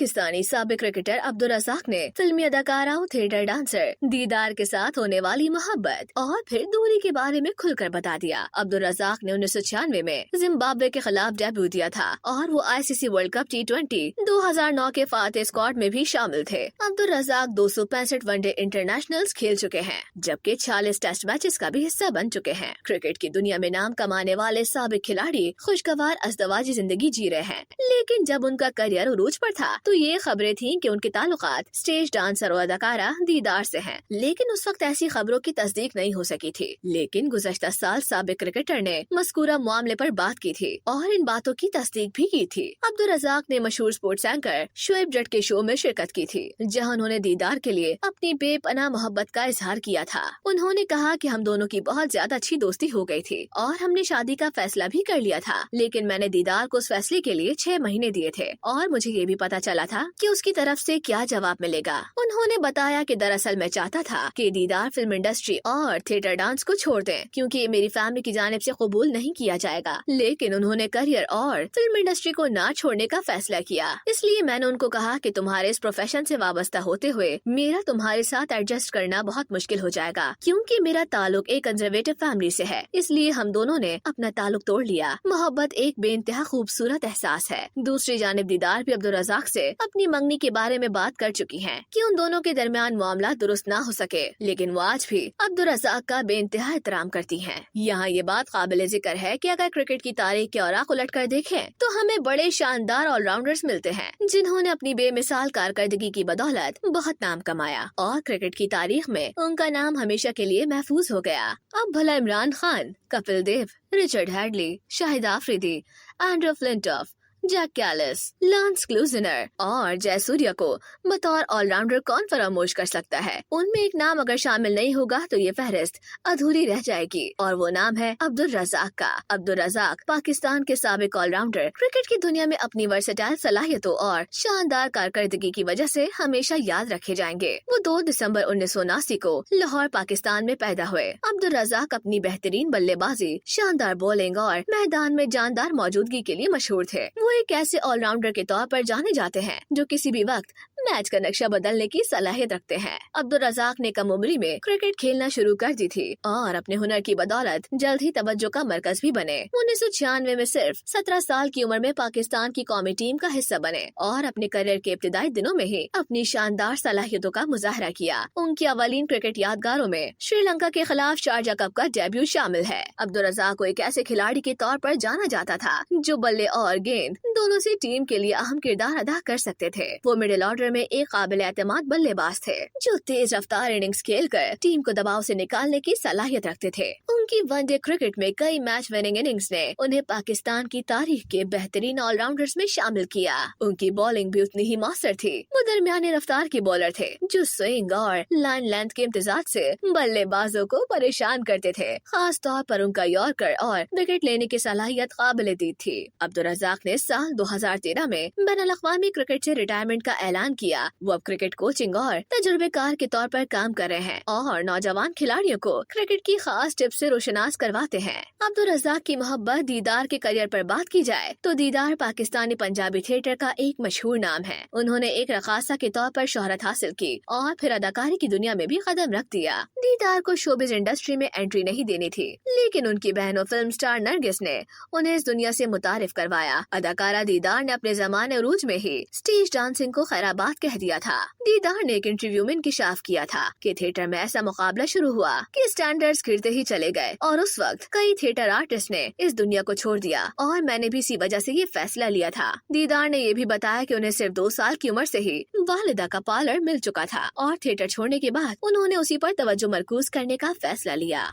पाकिस्तानी साबिक क्रिकेटर अब्दुल रज़ाक ने फिल्मी अदाकारा और थिएटर डांसर दीदार के साथ होने वाली मोहब्बत और फिर दूरी के बारे में खुलकर बता दिया। अब्दुल रज़ाक ने 1996 में जिम्बाब्वे के खिलाफ डेब्यू दिया था और वो ICC वर्ल्ड कप T20 2009 के फातेह स्क्वाड में भी शामिल थे। अब्दुल रज़ाक 265 वनडे इंटरनेशनल्स खेल चुके हैं, जबकि 46 टेस्ट मैचेस का भी हिस्सा बन चुके हैं। क्रिकेट की दुनिया में नाम कमाने वाले साबिक खिलाड़ी खुशगवार अज़दवाजी जिंदगी जी रहे हैं, लेकिन जब उनका करियर उरूज पर था तो ये खबरें थीं कि उनके ताल्लुकात स्टेज डांसर और अदाकारा दीदार से हैं। लेकिन उस वक्त ऐसी खबरों की तस्दीक नहीं हो सकी थी। लेकिन गुज़श्ता साल साबिक क्रिकेटर ने मज़कूरा मामले पर बात की थी और इन बातों की तस्दीक भी की थी। अब्दुल रज़ाक ने मशहूर स्पोर्ट्स एंकर शोएब जट के शो में शिरकत की थी, जहां उन्होंने दीदार के लिए अपनी बेपनाह मोहब्बत का इजहार किया था। उन्होंने कहा कि हम दोनों की बहुत ज्यादा अच्छी दोस्ती हो गई थी और हमने शादी का फैसला भी कर लिया था, लेकिन मैंने दीदार को उस फैसले के लिए 6 महीने दिए थे और मुझे ये भी पता चला था कि उसकी तरफ से क्या जवाब मिलेगा। उन्होंने बताया कि दरअसल मैं चाहता था कि दीदार फिल्म इंडस्ट्री और थिएटर डांस को छोड़ दें, क्योंकि ये मेरी फैमिली की जानिब से कबूल नहीं किया जाएगा। लेकिन उन्होंने करियर और फिल्म इंडस्ट्री को ना छोड़ने का फैसला किया। इसलिए मैंने उनको कहा कि तुम्हारे इस प्रोफेशन से वाबस्ता होते हुए मेरा तुम्हारे साथ एडजस्ट करना बहुत मुश्किल हो जाएगा, क्योंकि मेरा ताल्लुक एक कंजर्वेटिव फैमिली से है। इसलिए हम दोनों ने अपना ताल्लुक तोड़ लिया। मोहब्बत एक बेइंतहा खूबसूरत एहसास है। दूसरी जानिब दीदार भी अब्दुल रज़ाक से अपनी मंगनी के बारे में बात कर चुकी हैं कि उन दोनों के दरमियान मामला दुरुस्त ना हो सके, लेकिन वो आज भी अब्दुल रज़ाक का बेइंतहा एहतराम करती हैं। यहाँ ये बात काबिल जिक्र है कि अगर क्रिकेट की तारीख के औराक उलट कर देखें तो हमें बड़े शानदार ऑलराउंडर्स मिलते हैं, जिन्होंने अपनी बेमिसाल कारकर्दगी की बदौलत बहुत नाम कमाया और क्रिकेट की तारीख में उनका नाम हमेशा के लिए महफूज हो गया। अब भला Imran Khan, Kapil Dev, Richard Hadlee, Shahid Afridi, Andrew Flintoff, Jacques Kallis, Lance Klusener और जयसूर्या को बतौर ऑलराउंडर कौन फरामोश कर सकता है। उनमें एक नाम अगर शामिल नहीं होगा तो ये फहरिस्त अधूरी रह जाएगी, और वो नाम है अब्दुल रज़ाक का। अब्दुल रज़ाक पाकिस्तान के साबिक ऑलराउंडर क्रिकेट की दुनिया में अपनी वर्सेटाइल सलाहियतों और शानदार कारकर्दगी की वजह से हमेशा याद रखे जाएंगे। वो 2 दिसंबर 1979 को लाहौर पाकिस्तान में पैदा हुए। अब्दुल रज़ाक अपनी बेहतरीन बल्लेबाजी, शानदार बॉलिंग और मैदान में जानदार मौजूदगी के लिए मशहूर थे। वो एक ऐसे ऑलराउंडर के तौर पर जाने जाते हैं जो किसी भी वक्त मैच का नक्शा बदलने की सलाहियत रखते हैं। अब्दुल रज़ाक ने कम उम्री में क्रिकेट खेलना शुरू कर दी थी और अपने हुनर की बदौलत जल्द ही तवज्जो का मरकज भी बने। 1996 में सिर्फ 17 साल की उम्र में पाकिस्तान की कौमी टीम का हिस्सा बने और अपने करियर के इब्तिदाई दिनों में ही अपनी शानदार सलाहियतों का मुजाहरा किया। उनकी अवलीन क्रिकेट यादगारों में श्रीलंका के खिलाफ शारजा कप का डेब्यू शामिल है। अब्दुल रज़ाक को एक ऐसे खिलाड़ी के तौर पर जाना जाता था जो बल्ले और गेंद दोनों से टीम के लिए अहम किरदार अदा कर सकते थे। वो मिडिल ऑर्डर में एक काबिल एतमाद बल्लेबाज थे जो तेज रफ्तार इनिंग्स खेलकर टीम को दबाव से निकालने की सलाहियत रखते थे। उनकी वनडे क्रिकेट में कई मैच विनिंग इनिंग्स ने उन्हें पाकिस्तान की तारीख के बेहतरीन ऑलराउंडर्स में शामिल किया। उनकी बॉलिंग भी उतनी ही मौसर थी। वो दरमियाने रफ्तार के बॉलर थे जो स्विंग और लाइन लेंथ के इम्तिजाज से बल्लेबाजों को परेशान करते थे। खास तौर पर उनका यॉर्कर और विकेट लेने की सलाहियत काबिल दीद थी। अब्दुल रज़ाक ने साल 2013 में बैनुल-अक़वामी क्रिकेट से रिटायरमेंट का ऐलान किया। वो अब क्रिकेट कोचिंग और तजुर्बेकार के तौर पर काम कर रहे हैं और नौजवान खिलाड़ियों को क्रिकेट की खास टिप्स से रोशनास करवाते हैं। अब्दुल रज़ाक की मोहब्बत दीदार के करियर पर बात की जाए तो दीदार पाकिस्तानी पंजाबी थिएटर का एक मशहूर नाम है। उन्होंने एक रक़ासा के तौर पर शोहरत हासिल की और फिर अदाकारी की दुनिया में भी कदम रख दिया। दीदार को शोबिज़ इंडस्ट्री में एंट्री नहीं देनी थी, लेकिन उनकी बहनों फिल्म स्टार नरगिस ने उन्हें इस दुनिया से मुतारिफ करवाया। अदाकारा दीदार ने अपने ज़माने उरूज में ही स्टेज डांसिंग को खैराबाद कह दिया था। दीदार ने एक इंटरव्यू में इंकिशाफ किया था कि थिएटर में ऐसा मुकाबला शुरू हुआ कि स्टैंडर्ड्स गिरते ही चले गए और उस वक्त कई थिएटर आर्टिस्ट ने इस दुनिया को छोड़ दिया और मैंने भी इसी वजह से ये फैसला लिया था। दीदार ने ये भी बताया कि उन्हें सिर्फ 2 साल की उम्र से ही वालिदा का पार्लर मिल चुका था और थिएटर छोड़ने के बाद उन्होंने उसी पर तवज्जो मरकूज करने का फैसला लिया।